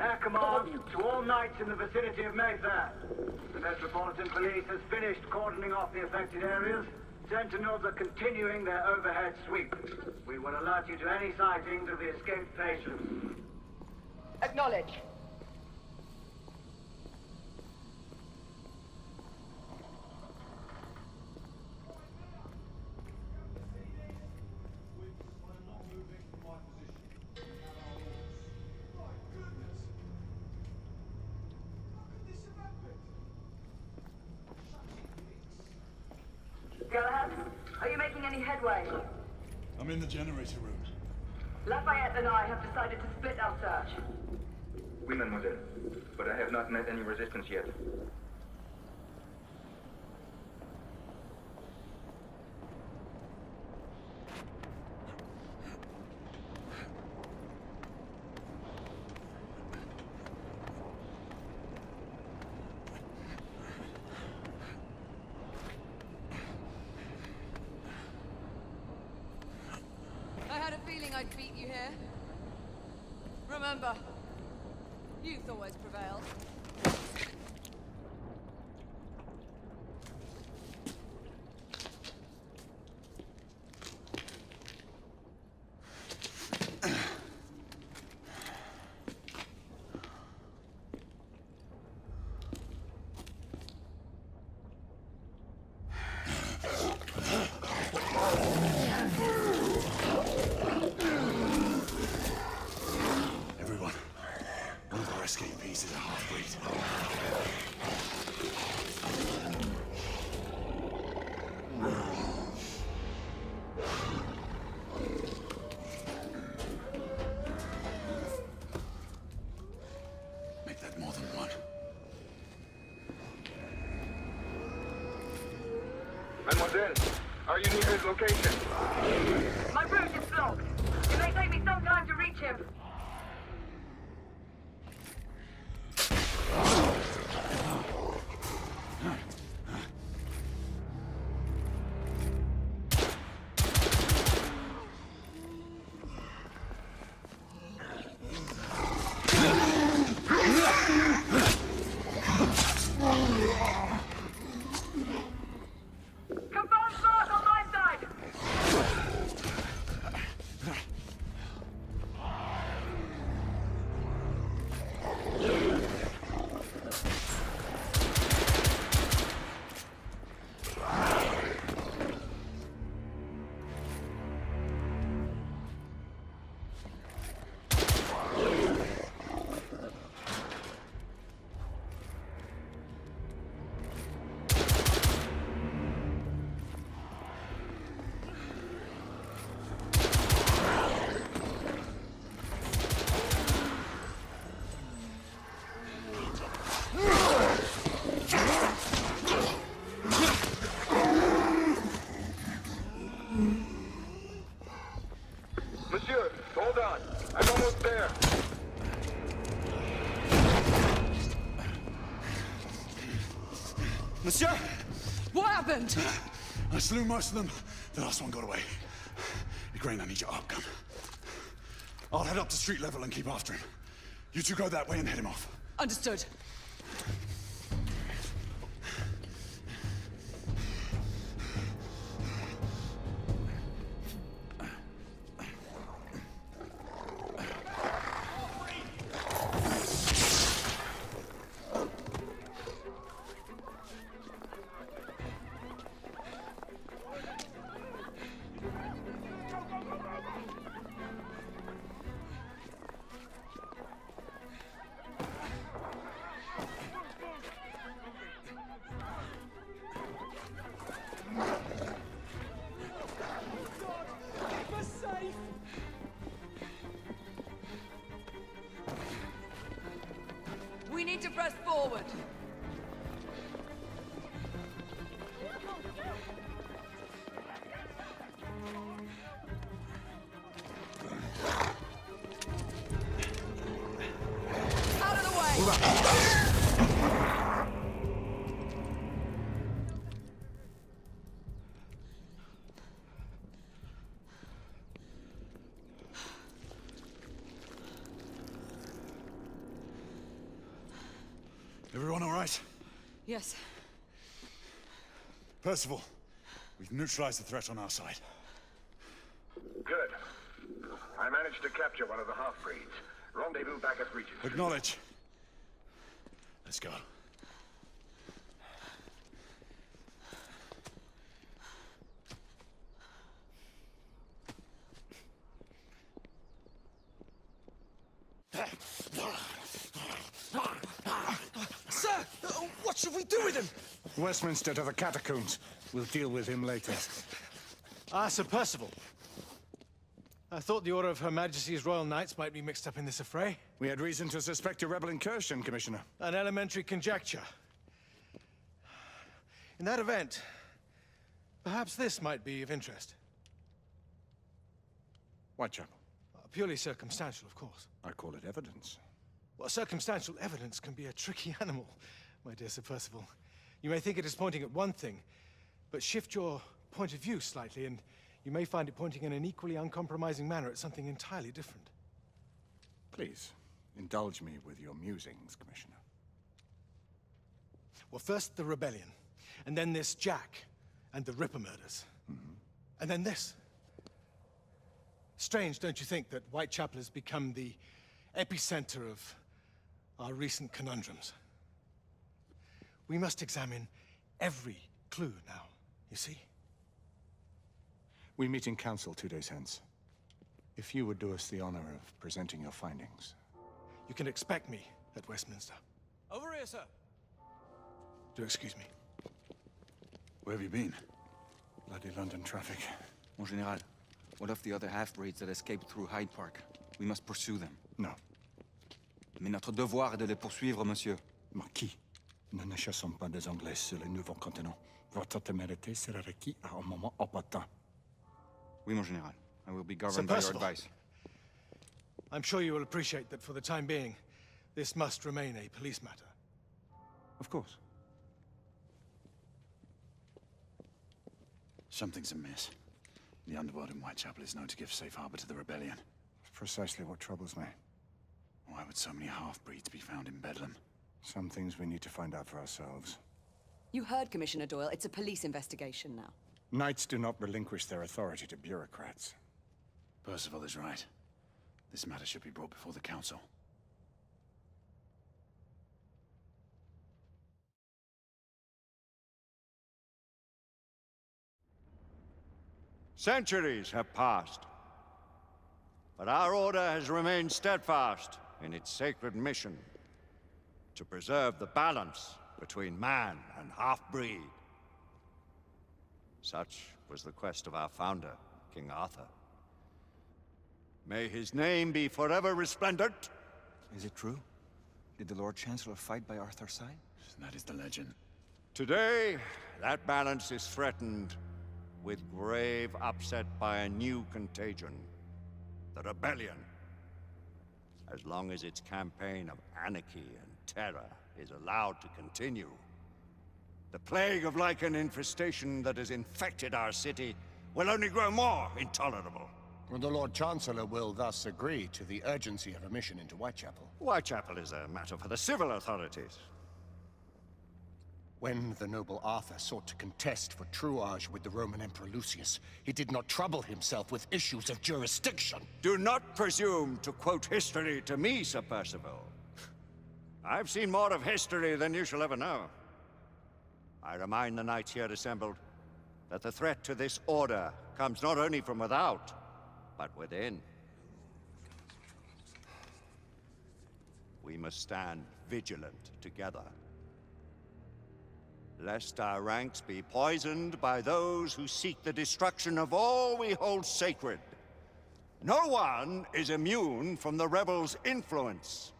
Air command to all knights in the vicinity of Mayfair. The Metropolitan Police has finished cordoning off the affected areas. Sentinels are continuing their overhead sweep. We will alert you to any sightings of the escaped patients. Acknowledge. Galahad, are you making any headway? I'm in the generator room. Lafayette and I have decided to split our search. Oui, mademoiselle. But I have not met any resistance yet. I had a feeling I'd beat you here. Remember, youth always prevails. Everyone, one of our escapees is a half-breed. Make that more than one. Mademoiselle, are you near his location? My route is blocked. It may take me some time to reach him. Confirmed mark on my side! Monsieur, hold on. I'm almost there. Monsieur! What happened? I slew most of them. The last one got away. Igraine, I need your arc gun. I'll head up to street level and keep after him. You two go that way and head him off. Understood. We need to press forward. Out of the way! Everyone all right? Yes. Percival, we've neutralized the threat on our side. Good. I managed to capture one of the half-breeds. Rendezvous back at Regent. Acknowledge. Let's go. Sir! What should we do with him? Westminster to the catacombs. We'll deal with him later. Ah, Sir Percival. I thought the Order of Her Majesty's Royal Knights might be mixed up in this affray. We had reason to suspect a rebel incursion, Commissioner. An elementary conjecture. In that event, perhaps this might be of interest. Whitechapel. Purely circumstantial, of course. I call it evidence. Well, circumstantial evidence can be a tricky animal, my dear Sir Percival. You may think it is pointing at one thing, but shift your point of view slightly, and you may find it pointing in an equally uncompromising manner at something entirely different. Please, indulge me with your musings, Commissioner. Well, first the rebellion, and then this Jack, and the Ripper murders. And then this. Strange, don't you think, that Whitechapel has become the epicenter of our recent conundrums? We must examine every clue now, you see? We meet in council 2 days hence. If you would do us the honor of presenting your findings. You can expect me at Westminster. Over here, sir. Do excuse me. Where have you been? Bloody London traffic. Mon Général, what of the other half-breeds that escaped through Hyde Park? We must pursue them. No. Mais notre devoir est de les poursuivre, monsieur. Marquis, nous ne chassons pas des Anglais sur le nouveau continent. Votre témérité sera requis à un moment opportun. Oui, mon Général. I will be Sir governed by your Percival. advice. I'm sure you will appreciate that for the time being, this must remain a police matter. Of course. Something's amiss. The underworld in Whitechapel is known to give safe harbor to the rebellion. Precisely what troubles me. Why would so many half-breeds be found in Bedlam? Some things we need to find out for ourselves. You heard, Commissioner Doyle. It's a police investigation now. Knights do not relinquish their authority to bureaucrats. Percival is right. This matter should be brought before the council. Centuries have passed, but our order has remained steadfast in its sacred mission to preserve the balance between man and half-breed. Such was the quest of our founder, King Arthur. May his name be forever resplendent. Is it true? Did the Lord Chancellor fight by Arthur's side? That is the legend. Today, that balance is threatened with grave upset by a new contagion, the rebellion. As long as its campaign of anarchy and terror is allowed to continue, the plague of lichen infestation that has infected our city will only grow more intolerable. Well, the Lord Chancellor will thus agree to the urgency of a mission into Whitechapel. Whitechapel is a matter for the civil authorities. When the noble Arthur sought to contest for truage with the Roman Emperor Lucius, he did not trouble himself with issues of jurisdiction. Do not presume to quote history to me, Sir Percival. I've seen more of history than you shall ever know. I remind the knights here assembled that the threat to this order comes not only from without, but within. We must stand vigilant together, lest our ranks be poisoned by those who seek the destruction of all we hold sacred. No one is immune from the rebels' influence.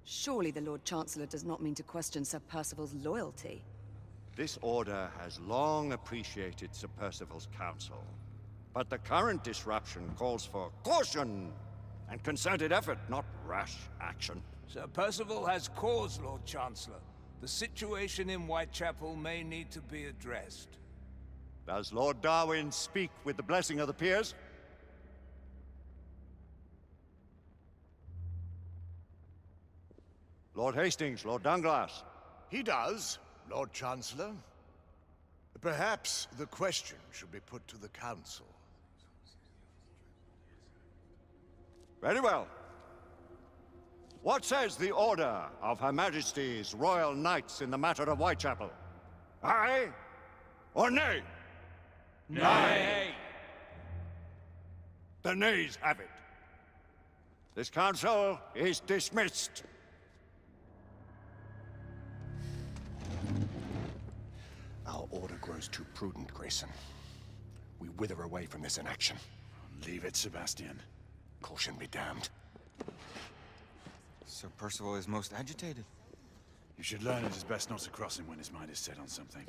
Surely the Lord Chancellor does not mean to question Sir Percival's loyalty. This order has long appreciated Sir Percival's counsel, but the current disruption calls for caution and concerted effort, not rash action. Sir Percival has cause, Lord Chancellor. The situation in Whitechapel may need to be addressed. Does Lord Darwin speak with the blessing of the peers? Lord Hastings, Lord Dunglass. He does, Lord Chancellor. Perhaps the question should be put to the Council. Very well. What says the Order of Her Majesty's Royal Knights in the matter of Whitechapel? Aye or nay? Nay. The nays have it. This council is dismissed. Our order grows too prudent, Grayson. We wither away from this inaction. Leave it, Sebastian. Caution be damned. Sir Percival is most agitated. You should learn it is best not to cross him when his mind is set on something.